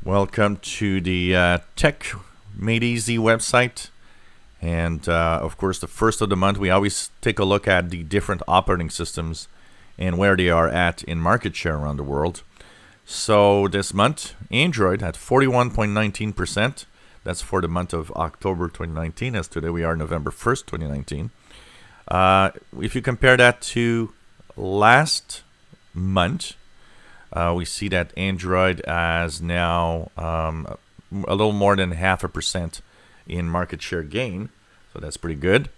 Welcome to the Tech Made Easy website. And of course, the first of the month, we always take a look at the different operating systems and where they are at in market share around the world. So this month, Android at 41.19%. That's for the month of October 2019, as today we are November 1st, 2019. If you compare that to last month, we see that Android has now a little more than 0.5% in market share gain. So that's pretty good.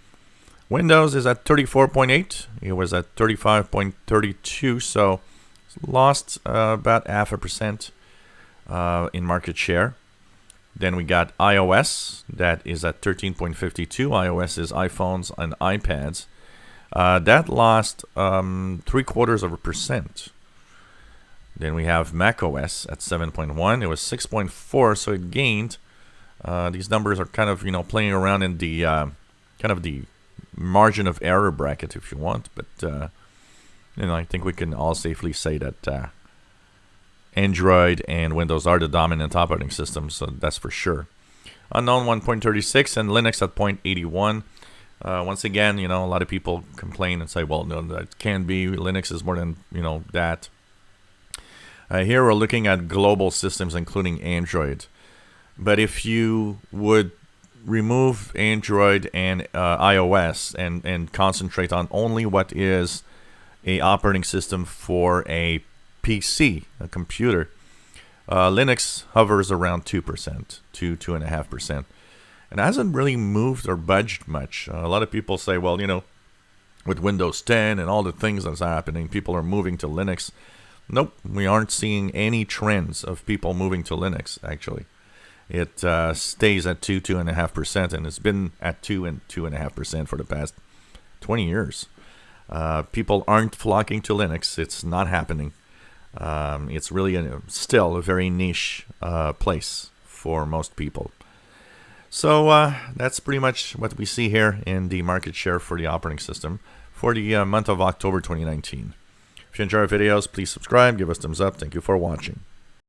Windows is at 34.8. It was at 35.32. So it's lost about 0.5% in market share. Then we got iOS. That is at 13.52. iOS is iPhones and iPads. That lost 0.75%. Then we have macOS at 7.1. It was 6.4, so it gained. These numbers are kind of, playing around in the kind of the margin of error bracket, if you want. But I think we can all safely say that Android and Windows are the dominant operating systems, so that's for sure. Unknown 1.36 and Linux at 0.81. Once again, a lot of people complain and say, well, no, that can't be. Linux is more than, that. Here we're looking at global systems, including Android. But if you would remove Android and iOS and concentrate on only what is a operating system for a PC, a computer, Linux hovers around 2% to 2.5%. And hasn't really moved or budged much. A lot of people say, well, with Windows 10 and all the things that's happening, people are moving to Linux. Nope, we aren't seeing any trends of people moving to Linux, actually. It stays at 2.5%, and it's been at 2 and 2.5% for the past 20 years. People aren't flocking to Linux. It's not happening. It's really still a very niche place for most people. So that's pretty much what we see here in the market share for the operating system for the month of October 2019. If you enjoy our videos, please subscribe, give us thumbs up. Thank you for watching.